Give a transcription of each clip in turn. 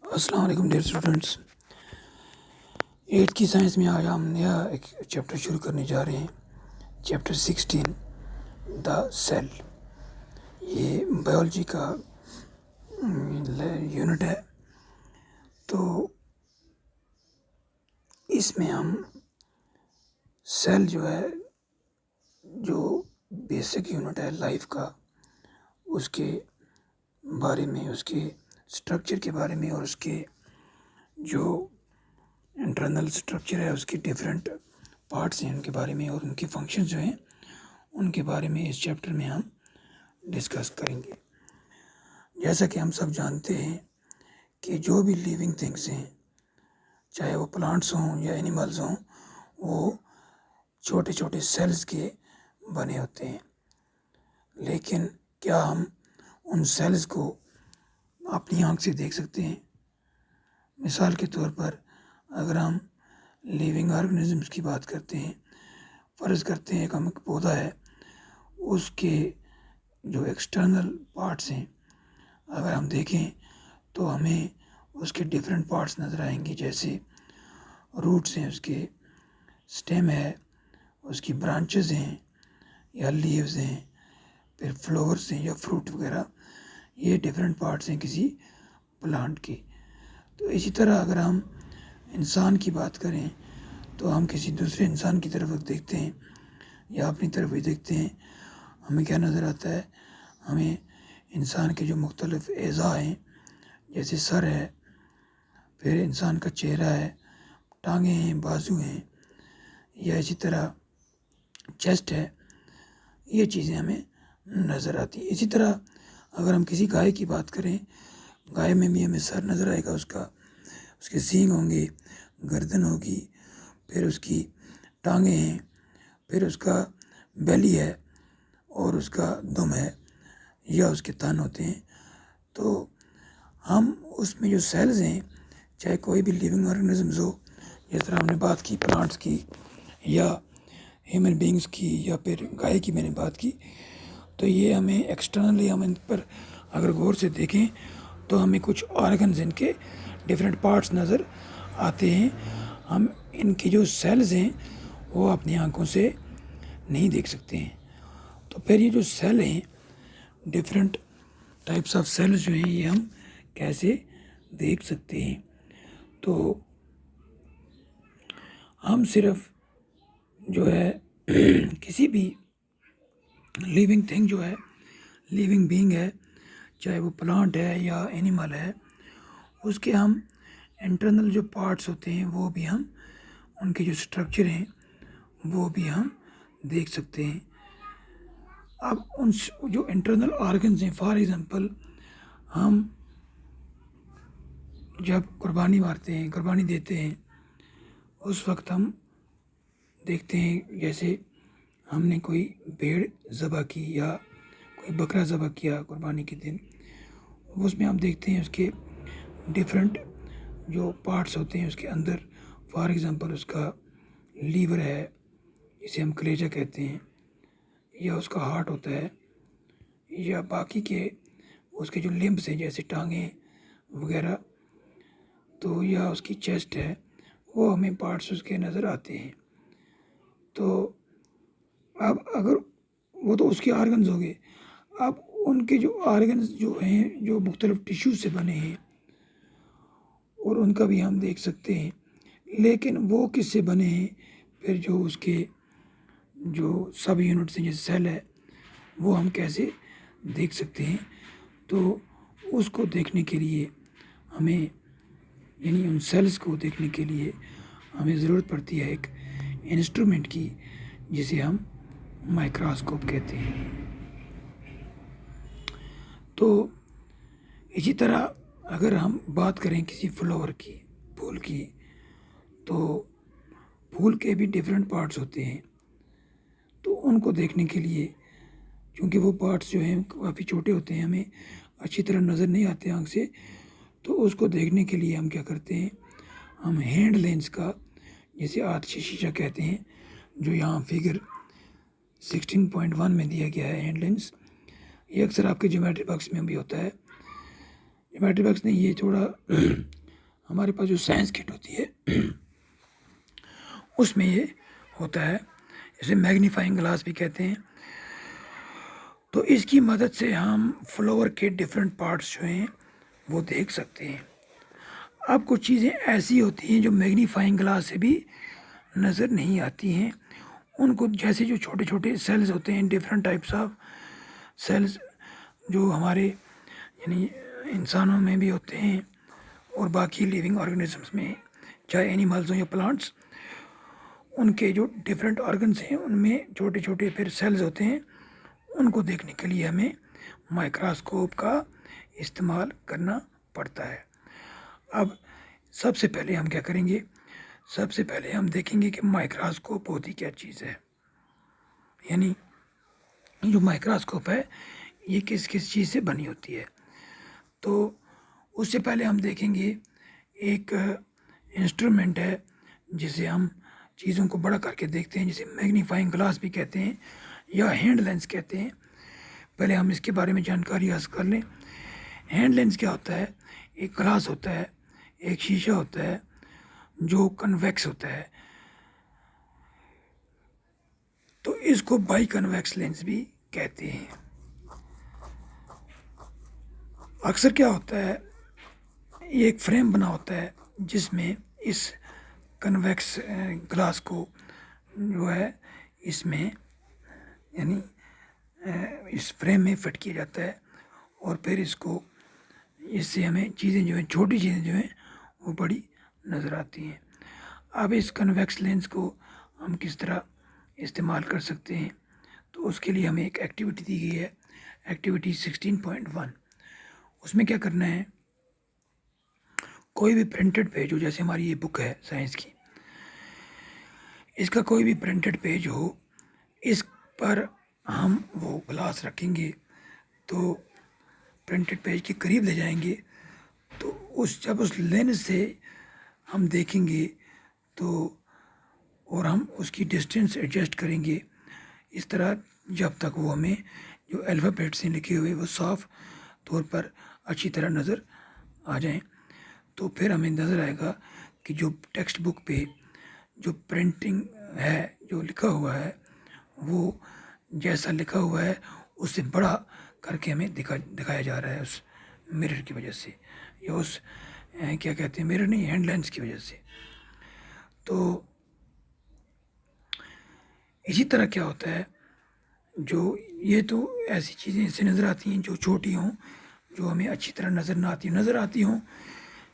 अस्सलाम वालेकुम dear students. Eighth की साइंस में आज हम नया एक चैप्टर शुरू करने जा रहे हैं। Chapter 16 the cell. ये बायोलॉजी का यूनिट है। तो इसमें हम सेल जो है, जो बेसिक यूनिट है लाइफ का, उसके बारे में, उसके स्ट्रक्चर के बारे में और उसके जो इंटरनल स्ट्रक्चर है, उसके डिफरेंट पार्ट्स हैं उनके बारे में और उनके फंक्शन जो हैं उनके बारे में इस चैप्टर में हम डिस्कस करेंगे। जैसा कि हम सब जानते हैं कि जो भी लिविंग थिंग्स हैं, चाहे वो प्लांट्स हों या एनिमल्स हों, वो छोटे छोटे सेल्स के बने होते हैं। लेकिन क्या हम उन सेल्स को अपनी आँख से देख सकते हैं? मिसाल के तौर पर अगर हम लिविंग ऑर्गेनिजम्स की बात करते हैं, फ़र्ज़ करते हैं कि एक पौधा है, उसके जो एक्सटर्नल पार्ट्स हैं अगर हम देखें तो हमें उसके डिफरेंट पार्ट्स नज़र आएंगे। जैसे रूट्स हैं, उसके स्टेम है, उसकी ब्रांचेस हैं या लीव्स हैं, फिर फ्लावर्स हैं या फ्रूट वगैरह, ये डिफरेंट पार्ट्स हैं किसी प्लांट के। तो इसी तरह अगर हम इंसान की बात करें तो हम किसी दूसरे इंसान की तरफ देखते हैं या अपनी तरफ भी देखते हैं, हमें क्या नज़र आता है? हमें इंसान के जो मुख्तलिफ एज़ा हैं, जैसे सर है, फिर इंसान का चेहरा है, टांगें हैं, बाजू हैं, या इसी तरह चेस्ट है, ये चीज़ें हमें नज़र आती हैं। इसी तरह अगर हम किसी गाय की बात करें, गाय में भी हमें सर नज़र आएगा, उसके सींग होंगे, गर्दन होगी, फिर उसकी टांगें हैं, फिर उसका बेली है और उसका दुम है या उसके तन होते हैं। तो हम उसमें जो सेल्स हैं, चाहे कोई भी लिविंग ऑर्गेनिजम्स हो, जिस तरह हमने बात की प्लांट्स की या ह्यूमन बींग्स की या फिर गाय की मैंने बात की, तो ये हमें एक्सटर्नली हम इन पर अगर गौर से देखें तो हमें कुछ ऑर्गन्स, इनके डिफरेंट पार्ट्स नज़र आते हैं। हम इनकी जो सेल्स हैं वो अपनी आंखों से नहीं देख सकते हैं। तो फिर ये जो सेल हैं, डिफरेंट टाइप्स ऑफ सेल्स जो हैं, ये हम कैसे देख सकते हैं? तो हम सिर्फ जो है किसी भी लिविंग थिंग जो है, लिविंग बीइंग है, चाहे वो प्लांट है या एनिमल है, उसके हम इंटरनल जो पार्ट्स होते हैं वो भी हम, उनके जो स्ट्रक्चर हैं वो भी हम देख सकते हैं। अब उन जो इंटरनल ऑर्गन्स हैं, फॉर एग्जांपल हम जब कुर्बानी मारते हैं, कुर्बानी देते हैं, उस वक्त हम देखते हैं जैसे हमने कोई भेड़ ज़बह की या कोई बकरा ज़बह किया कुर्बानी के दिन, उसमें हम देखते हैं उसके डिफरेंट जो पार्ट्स होते हैं उसके अंदर। फॉर एग्ज़ाम्पल उसका लीवर है, जिसे हम कलेजा कहते हैं, या उसका हार्ट होता है, या बाकी के उसके जो लिम्ब्स हैं जैसे टांगें वगैरह, तो या उसकी चेस्ट है, वो हमें पार्ट्स उसके नज़र आते हैं। तो अब अगर वो तो उसके आर्गन्स हो गए, अब उनके जो आर्गन्स जो हैं, जो मुख्तलिफ टिश्यू से बने हैं, और उनका भी हम देख सकते हैं। लेकिन वो किससे बने हैं? फिर जो उसके जो सब यूनिट्स हैं जैसे सेल है, वो हम कैसे देख सकते हैं? तो उसको देखने के लिए हमें, यानी उन सेल्स को देखने के लिए हमें ज़रूरत पड़ती है एक इंस्ट्रूमेंट की, जिसे हम माइक्रोस्कोप कहते हैं। तो इसी तरह अगर हम बात करें किसी फ्लावर की, फूल की, तो फूल के भी डिफरेंट पार्ट्स होते हैं। तो उनको देखने के लिए, क्योंकि वो पार्ट्स जो हैं काफ़ी छोटे होते हैं, हमें अच्छी तरह नज़र नहीं आते आँख से, तो उसको देखने के लिए हम क्या करते हैं? हम हैंड लेंस का, जिसे आतिशी शीशा कहते हैं, जो यहाँ फिगर 16.1 में दिया गया है, हैंड लेंस, ये अक्सर आपके ज्योमेट्री बॉक्स में भी होता है। ज्योमेट्री बॉक्स नहीं, ये थोड़ा हमारे पास जो साइंस किट होती है उसमें ये होता है, इसे मैग्नीफाइंग ग्लास भी कहते हैं। तो इसकी मदद से हम फ्लावर के डिफरेंट पार्ट्स जो हैं वो देख सकते हैं। अब कुछ चीज़ें ऐसी होती हैं जो मैग्नीफाइंग ग्लास से भी नज़र नहीं आती हैं। उनको, जैसे जो छोटे छोटे सेल्स होते हैं, डिफरेंट टाइप्स ऑफ सेल्स जो हमारे यानी इंसानों में भी होते हैं और बाकी लिविंग ऑर्गेनिजम्स में, चाहे एनिमल्स हो या प्लांट्स, उनके जो डिफरेंट ऑर्गन्स हैं उनमें छोटे छोटे फिर सेल्स होते हैं। उनको देखने के लिए हमें माइक्रोस्कोप का इस्तेमाल करना पड़ता है। अब सबसे पहले हम क्या करेंगे, सबसे पहले हम देखेंगे कि माइक्रोस्कोप होती क्या चीज़ है, यानी जो माइक्रोस्कोप है ये किस किस चीज़ से बनी होती है। तो उससे पहले हम देखेंगे एक इंस्ट्रूमेंट है जिसे हम चीज़ों को बड़ा करके देखते हैं, जिसे मैग्नीफाइंग ग्लास भी कहते हैं या हैंड लेंस कहते हैं। पहले हम इसके बारे में जानकारी हासिल कर लें। हैंड लेंस क्या होता है? एक ग्लास होता है, एक शीशा होता है जो कन्वेक्स होता है, तो इसको बाई कन्वेक्स लेंस भी कहते हैं। अक्सर क्या होता है, ये एक फ्रेम बना होता है जिसमें इस कन्वेक्स ग्लास को जो है इसमें यानी इस फ्रेम में फिट किया जाता है और फिर इसको, इससे हमें चीज़ें जो हैं, छोटी चीज़ें जो हैं वो बड़ी नज़र आती हैं। अब इस कन्वेक्स लेंस को हम किस तरह इस्तेमाल कर सकते हैं, तो उसके लिए हमें एक एक्टिविटी दी गई है, एक्टिविटी 16.1। उसमें क्या करना है, कोई भी प्रिंटेड पेज हो, जैसे हमारी ये बुक है साइंस की, इसका कोई भी प्रिंटेड पेज हो, इस पर हम वो ग्लास रखेंगे तो प्रिंटेड पेज के करीब ले जाएंगे, तो जब उस लेंस से हम देखेंगे तो, और हम उसकी डिस्टेंस एडजस्ट करेंगे इस तरह जब तक वो हमें जो अल्फ़ाबेट से लिखे हुए वो साफ तौर पर अच्छी तरह नज़र आ जाएं, तो फिर हमें नज़र आएगा कि जो टेक्स्ट बुक पे जो प्रिंटिंग है, जो लिखा हुआ है, वो जैसा लिखा हुआ है उससे बड़ा करके हमें दिखाया जा रहा है उस मिरर की वजह से, या उस क्या कहते हैं, मिरर नहीं, हैंड लेंस की वजह से। तो इसी तरह क्या होता है, जो ये तो ऐसी चीज़ें इससे नज़र आती हैं जो छोटी हों, जो हमें अच्छी तरह नज़र आती हों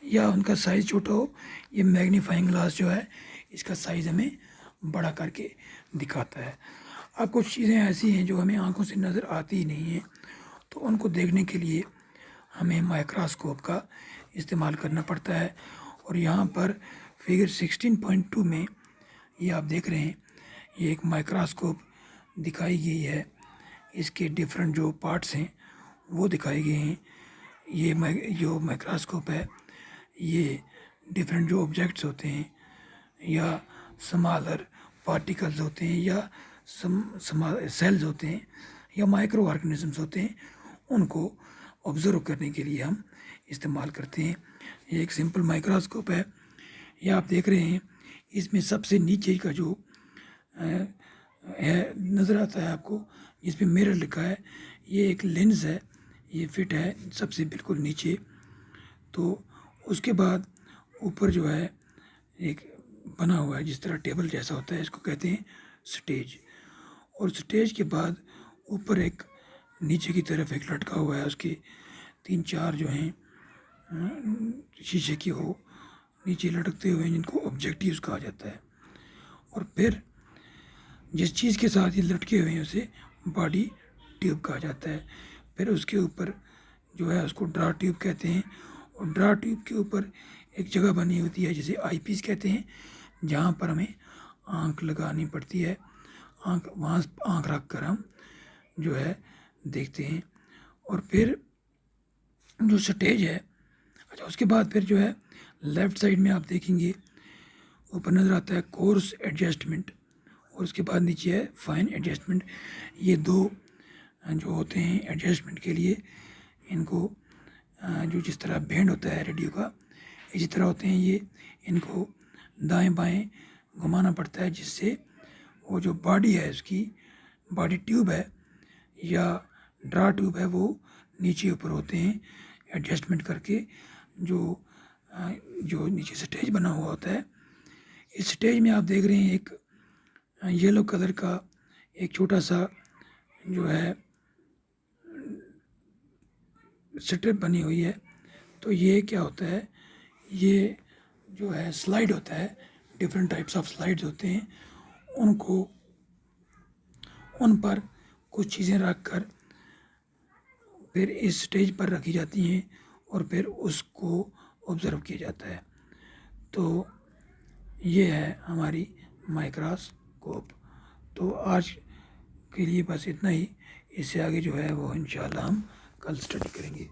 या उनका साइज़ छोटा हो। ये मैग्नीफाइंग ग्लास जो है इसका साइज़ हमें बड़ा करके दिखाता है। अब कुछ चीज़ें ऐसी हैं जो हमें आंखों से नज़र आती ही नहीं हैं, तो उनको देखने के लिए हमें माइक्रोस्कोप का इस्तेमाल करना पड़ता है। और यहाँ पर फिगर 16.2 में ये आप देख रहे हैं, ये एक माइक्रोस्कोप दिखाई गई है, इसके डिफरेंट जो पार्ट्स हैं वो दिखाए गए हैं। ये जो माइक्रोस्कोप है ये डिफरेंट जो ऑब्जेक्ट्स होते हैं या स्मॉलर पार्टिकल्स होते हैं या सेल्स होते हैं या माइक्रो ऑर्गेनिजम्स होते हैं, उनको ऑब्जर्व करने के लिए हम इस्तेमाल करते हैं। ये एक सिंपल माइक्रोस्कोप है, ये आप देख रहे हैं। इसमें सबसे नीचे का जो है नज़र आता है आपको, इस पर मिरर लिखा है, ये एक लेंस है, ये फिट है सबसे बिल्कुल नीचे। तो उसके बाद ऊपर जो है एक बना हुआ है जिस तरह टेबल जैसा होता है, इसको कहते हैं स्टेज। और स्टेज के बाद ऊपर एक नीचे की तरफ एक लटका हुआ है, उसके 3-4 जो हैं शीशे की वो नीचे लटकते हुए, जिनको ऑब्जेक्टिव्स कहा जाता है। और फिर जिस चीज़ के साथ ये लटके हुए हैं उसे बॉडी ट्यूब कहा जाता है। फिर उसके ऊपर जो है उसको ड्रा ट्यूब कहते हैं, और ड्रा ट्यूब के ऊपर एक जगह बनी होती है जिसे आई पीस कहते हैं, जहाँ पर हमें आँख लगानी पड़ती है। वहाँ आँख रख कर हम जो है देखते हैं। और फिर जो स्टेज है, अच्छा उसके बाद फिर जो है लेफ़्ट साइड में आप देखेंगे ऊपर नज़र आता है कोर्स एडजस्टमेंट, और उसके बाद नीचे है फाइन एडजस्टमेंट। ये दो जो होते हैं एडजस्टमेंट के लिए, इनको जो जिस तरह बैंड होता है रेडियो का, इसी तरह होते हैं ये, इनको दाएं बाएं घुमाना पड़ता है, जिससे वो जो बॉडी है, उसकी बॉडी ट्यूब है या ड्रा ट्यूब है, वो नीचे ऊपर होते हैं एडजस्टमेंट करके। जो नीचे स्टेज बना हुआ होता है, इस स्टेज में आप देख रहे हैं एक येलो कलर का एक छोटा सा जो है स्ट्रिप बनी हुई है। तो ये क्या होता है, ये जो है स्लाइड होता है, डिफरेंट टाइप्स ऑफ स्लाइड्स होते हैं, उन पर कुछ चीज़ें रख कर फिर इस स्टेज पर रखी जाती हैं और फिर उसको ऑब्ज़र्व किया जाता है। तो ये है हमारी माइक्रोस्कोप। तो आज के लिए बस इतना ही, इससे आगे जो है वो इंशाल्लाह हम कल स्टडी करेंगे।